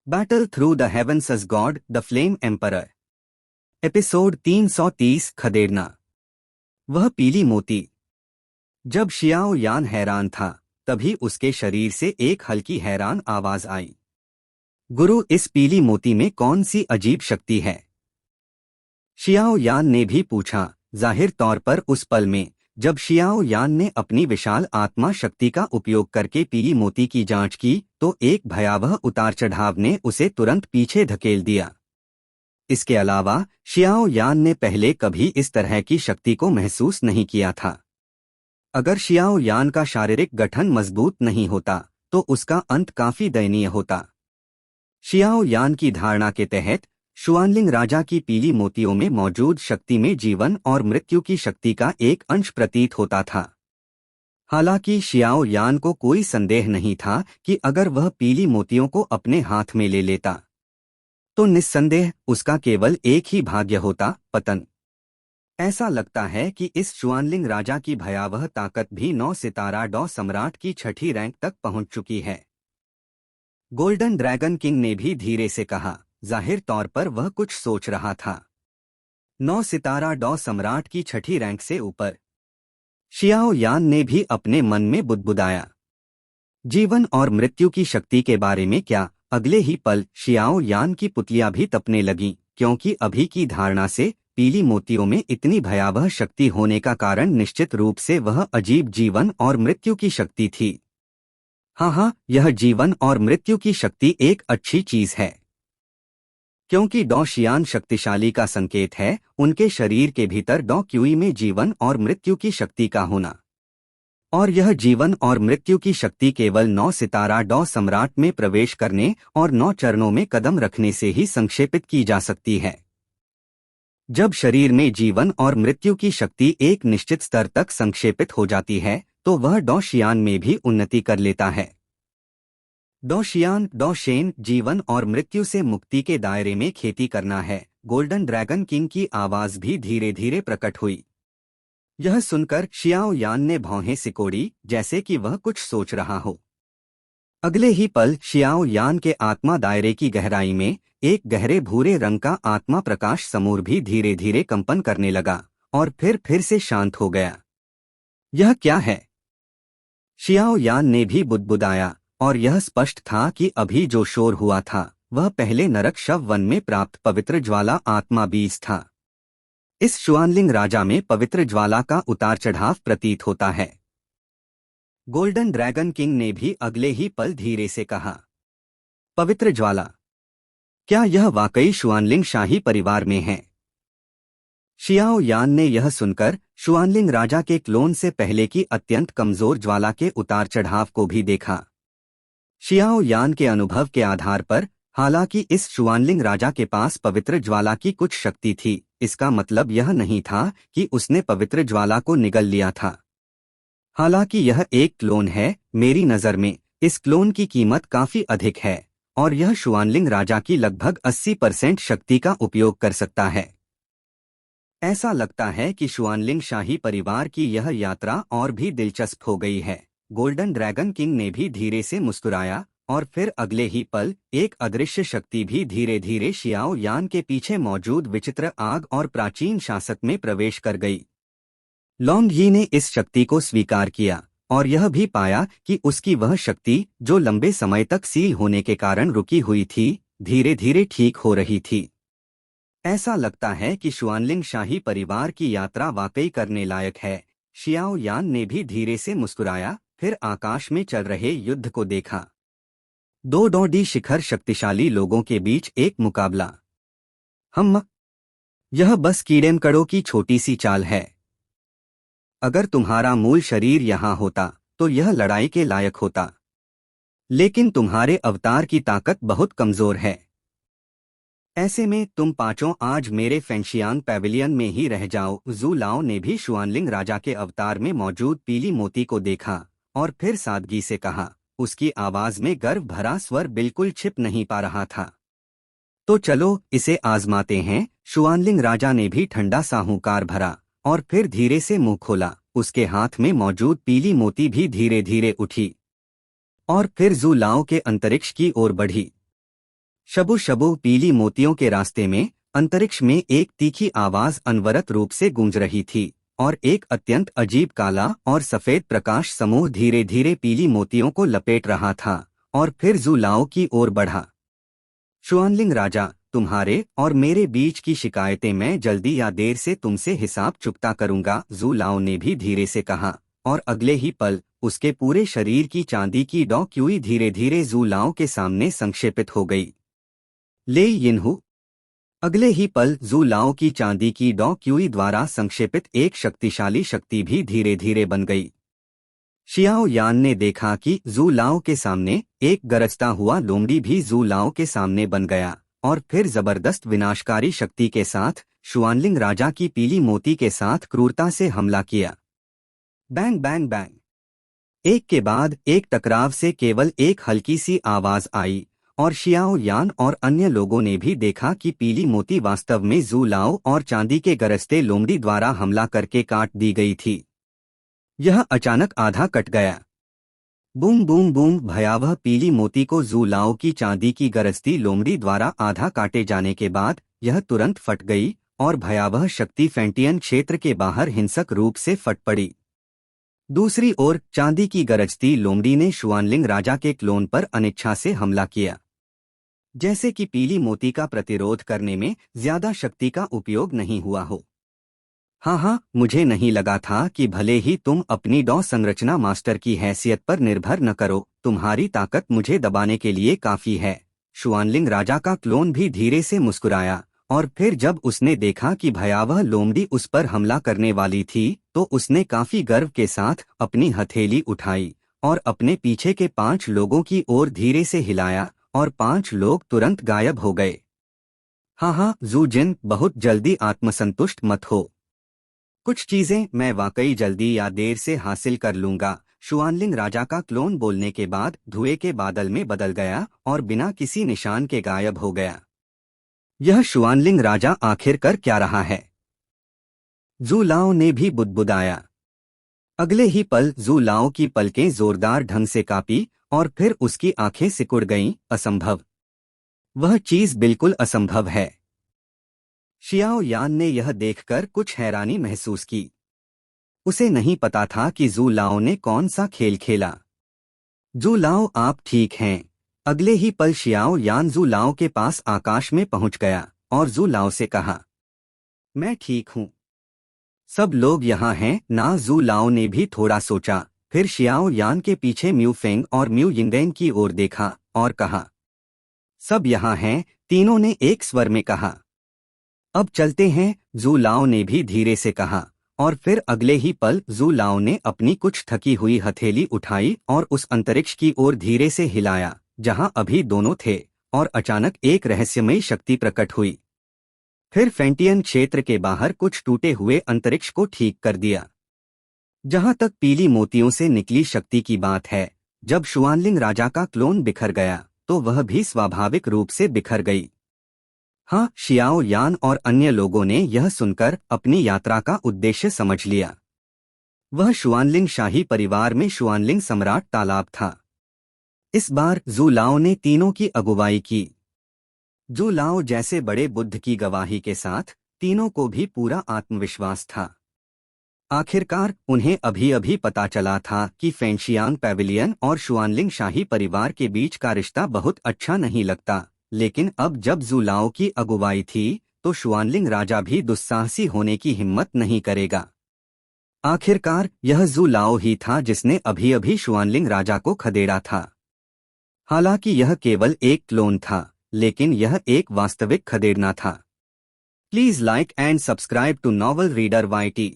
Battle through the heavens as God the flame emperor. Episode 330 खदेड़ना। वह पीली मोती। जब शियाओ यान हैरान था, तभी उसके शरीर से एक हल्की हैरान आवाज आई। गुरु, इस पीली मोती में कौन सी अजीब शक्ति है? शियाओ यान ने भी पूछा। जाहिर तौर पर उस पल में, जब शियाओ यान ने अपनी विशाल आत्मा शक्ति का उपयोग करके पीली मोती की जांच की, तो एक भयावह उतार चढ़ाव ने उसे तुरंत पीछे धकेल दिया। इसके अलावा शियाओ यान ने पहले कभी इस तरह की शक्ति को महसूस नहीं किया था। अगर शियाओ यान का शारीरिक गठन मजबूत नहीं होता, तो उसका अंत काफी दयनीय होता। शियाओ यान की धारणा के तहत शुआनलिंग राजा की पीली मोतियों में मौजूद शक्ति में जीवन और मृत्यु की शक्ति का एक अंश प्रतीत होता था। हालांकि शियाओ यान को कोई संदेह नहीं था कि अगर वह पीली मोतियों को अपने हाथ में ले लेता, तो निस्संदेह उसका केवल एक ही भाग्य होता, पतन। ऐसा लगता है कि इस शुआनलिंग राजा की भयावह ताकत भी 9 सितारा डॉ सम्राट की छठी रैंक तक पहुंच चुकी है। गोल्डन ड्रैगन किंग ने भी धीरे से कहा। जाहिर तौर पर वह कुछ सोच रहा था। 9 सितारा डॉ सम्राट की छठी रैंक से ऊपर। शियाओ यान ने भी अपने मन में बुदबुदाया। जीवन और मृत्यु की शक्ति के बारे में क्या? अगले ही पल शियाओ यान की पुतलियां भी तपने लगीं, क्योंकि अभी की धारणा से पीली मोतियों में इतनी भयावह शक्ति होने का कारण निश्चित रूप से वह अजीब जीवन और मृत्यु की शक्ति थी। हाँ, यह जीवन और मृत्यु की शक्ति एक अच्छी चीज है, क्योंकि डॉ शियान शक्तिशाली का संकेत है उनके शरीर के भीतर डॉ क्यूई में जीवन और मृत्यु की शक्ति का होना। और यह जीवन और मृत्यु की शक्ति केवल 9 सितारा डॉ सम्राट में प्रवेश करने और 9 चरणों में कदम रखने से ही संक्षेपित की जा सकती है। जब शरीर में जीवन और मृत्यु की शक्ति एक निश्चित स्तर तक संक्षेपित हो जाती है, तो वह डॉ शियान में भी उन्नति कर लेता है। डॉ शियान, डॉ शेन, जीवन और मृत्यु से मुक्ति के दायरे में खेती करना है। गोल्डन ड्रैगन किंग की आवाज भी धीरे धीरे प्रकट हुई। यह सुनकर शियाओ यान ने भौहें सिकोड़ी, जैसे कि वह कुछ सोच रहा हो। अगले ही पल शियाओ यान के आत्मा दायरे की गहराई में एक गहरे भूरे रंग का आत्मा प्रकाश समूर भी धीरे धीरे कंपन करने लगा और फिर से शांत हो गया। यह क्या है? शियाओ यान ने भी बुदबुदाया, और यह स्पष्ट था कि अभी जो शोर हुआ था वह पहले नरक शव वन में प्राप्त पवित्र ज्वाला आत्मा बीज था। इस शुआनलिंग राजा में पवित्र ज्वाला का उतार चढ़ाव प्रतीत होता है। गोल्डन ड्रैगन किंग ने भी अगले ही पल धीरे से कहा, पवित्र ज्वाला? क्या यह वाकई शुआनलिंग शाही परिवार में है? शियाओ यान ने यह सुनकर शुआनलिंग राजा के क्लोन से पहले की अत्यंत कमजोर ज्वाला के उतार चढ़ाव को भी देखा। शियाओ यान के अनुभव के आधार पर, हालांकि इस शुआनलिंग राजा के पास पवित्र ज्वाला की कुछ शक्ति थी, इसका मतलब यह नहीं था कि उसने पवित्र ज्वाला को निगल लिया था। हालांकि यह एक क्लोन है, मेरी नज़र में इस क्लोन की कीमत काफी अधिक है, और यह शुआनलिंग राजा की लगभग 80% शक्ति का उपयोग कर सकता है। ऐसा लगता है कि शुआनलिंग शाही परिवार की यह यात्रा और भी दिलचस्प हो गई है। गोल्डन ड्रैगन किंग ने भी धीरे से मुस्कुराया, और फिर अगले ही पल एक अदृश्य शक्ति भी धीरे धीरे शियाओ यान के पीछे मौजूद विचित्र आग और प्राचीन शासक में प्रवेश कर गई। लॉन्ग यी ने इस शक्ति को स्वीकार किया, और यह भी पाया कि उसकी वह शक्ति जो लंबे समय तक सील होने के कारण रुकी हुई थी, धीरे धीरे ठीक हो रही थी। ऐसा लगता है कि शुआनलिंग शाही परिवार की यात्रा वाकई करने लायक है। शियाओ यान ने भी धीरे से मुस्कुराया, फिर आकाश में चल रहे युद्ध को देखा। 2 डॉडी शिखर शक्तिशाली लोगों के बीच एक मुकाबला। यह बस कीड़े-मकोड़ों की छोटी सी चाल है। अगर तुम्हारा मूल शरीर यहाँ होता, तो यह लड़ाई के लायक होता। लेकिन तुम्हारे अवतार की ताकत बहुत कमजोर है। ऐसे में तुम पांचों आज मेरे फेंशियांग पैविलियन में ही रह जाओ। जू लाओ ने भी शुआनलिंग राजा के अवतार में मौजूद पीली मोती को देखा, और फिर सादगी से कहा। उसकी आवाज में गर्व भरा स्वर बिल्कुल छिप नहीं पा रहा था। तो चलो इसे आजमाते हैं। शुआनलिंग राजा ने भी ठंडा सा हुंकार भरा, और फिर धीरे से मुंह खोला। उसके हाथ में मौजूद पीली मोती भी धीरे धीरे उठी, और फिर जू लाओ के अंतरिक्ष की ओर बढ़ी। शबु शबु पीली मोतियों के रास्ते में अंतरिक्ष में एक तीखी आवाज अनवरत रूप से गूंज रही थी और एक अत्यंत अजीब काला और सफेद प्रकाश समूह धीरे धीरे पीली मोतियों को लपेट रहा था और फिर जू लाओ की ओर बढ़ा। शुआनलिंग राजा, तुम्हारे और मेरे बीच की शिकायतें मैं जल्दी या देर से तुमसे हिसाब चुकता करूंगा, जू लाओ ने भी धीरे से कहा। और अगले ही पल उसके पूरे शरीर की चांदी की डॉ क्यूई धीरे धीरे जू लाओ के सामने संक्षेपित हो गई। ले यिनहु। अगले ही पल जू लाओ की चांदी की डॉ क्यूई द्वारा संक्षेपित एक शक्तिशाली शक्ति भी धीरे धीरे बन गई। शियाओ यान ने देखा कि जू लाओ के सामने एक गरजता हुआ लोमड़ी भी जू लाओ के सामने बन गया और फिर जबरदस्त विनाशकारी शक्ति के साथ शुआनलिंग राजा की पीली मोती के साथ क्रूरता से हमला किया। Bang bang bang. एक के बाद एक टकराव से केवल एक हल्की सी आवाज आई और शियाओ यान और अन्य लोगों ने भी देखा कि पीली मोती वास्तव में जू लाओ और चांदी के गरजते लोमड़ी द्वारा हमला करके काट दी गई थी। यह अचानक आधा कट गया। Boom boom boom. भयावह पीली मोती को जू लाओ की चांदी की गरजती लोमड़ी द्वारा आधा काटे जाने के बाद यह तुरंत फट गई और भयावह शक्ति फेंटियन क्षेत्र के बाहर हिंसक रूप से फट पड़ी। दूसरी ओर चांदी की गरजती लोमड़ी ने शुआनलिंग राजा के क्लोन पर अनिच्छा से हमला किया, जैसे कि पीली मोती का प्रतिरोध करने में ज्यादा शक्ति का उपयोग नहीं हुआ हो। हाँ, मुझे नहीं लगा था कि भले ही तुम अपनी डॉ संरचना मास्टर की हैसियत पर निर्भर न करो, तुम्हारी ताकत मुझे दबाने के लिए काफी है। शुआनलिंग राजा का क्लोन भी धीरे से मुस्कुराया और फिर जब उसने देखा कि भयावह लोमड़ी उस पर हमला करने वाली थी तो उसने काफी गर्व के साथ अपनी हथेली उठाई और अपने पीछे के 5 लोगों की ओर धीरे से हिलाया और 5 लोग तुरंत गायब हो गए। हाँ, जू जिन, बहुत जल्दी आत्मसंतुष्ट मत हो। कुछ चीजें मैं वाकई जल्दी या देर से हासिल कर लूंगा। शुआनलिंग राजा का क्लोन बोलने के बाद धुएं के बादल में बदल गया और बिना किसी निशान के गायब हो गया। यह शुआनलिंग राजा आखिर कर क्या रहा है? जू लाओ ने भी बुदबुदाया। अगले ही पल जू लाओ की पलकें जोरदार ढंग से कांपी और फिर उसकी आंखें सिकुड़ गईं। असंभव, वह चीज बिल्कुल असंभव है। शियाओ यान ने यह देखकर कुछ हैरानी महसूस की। उसे नहीं पता था कि जू लाओ ने कौन सा खेल खेला। जू लाओ, आप ठीक हैं? अगले ही पल शियाओ यान जू लाओ के पास आकाश में पहुंच गया और जू लाओ से कहा, मैं ठीक हूं। सब लोग यहाँ हैं ना? जू लाओ ने भी थोड़ा सोचा, फिर शियाओ यान के पीछे म्यू फेंग और म्यू यिंगडेन की ओर देखा और कहा, सब यहाँ हैं, तीनों ने एक स्वर में कहा। अब चलते हैं, जू लाओ ने भी धीरे से कहा और फिर अगले ही पल जू लाओ ने अपनी कुछ थकी हुई हथेली उठाई और उस अंतरिक्ष की ओर धीरे से हिलाया जहां अभी दोनों थे और अचानक एक रहस्यमयी शक्ति प्रकट हुई। फिर फेंटियन क्षेत्र के बाहर कुछ टूटे हुए अंतरिक्ष को ठीक कर दिया। जहां तक पीली मोतियों से निकली शक्ति की बात है, जब शुआनलिंग राजा का क्लोन बिखर गया तो वह भी स्वाभाविक रूप से बिखर गई। हाँ, शियाओ यान और अन्य लोगों ने यह सुनकर अपनी यात्रा का उद्देश्य समझ लिया। वह शुआनलिंग शाही परिवार में शुआनलिंग सम्राट तालाब था। इस बार जू लाओ ने तीनों की अगुवाई की। जू लाओ जैसे बड़े बुद्ध की गवाही के साथ तीनों को भी पूरा आत्मविश्वास था। आखिरकार उन्हें अभी अभी पता चला था कि फेंशियांग पैविलियन और शुआनलिंग शाही परिवार के बीच का रिश्ता बहुत अच्छा नहीं लगता, लेकिन अब जब जू लाओ की अगुवाई थी तो शुआनलिंग राजा भी दुस्साहसी होने की हिम्मत नहीं करेगा। आखिरकार यह जू लाओ ही था जिसने अभी अभी शुआनलिंग राजा को खदेड़ा था। हालांकि यह केवल एक क्लोन था, लेकिन यह एक वास्तविक खदेड़ना था। Please like and subscribe to novel reader YT।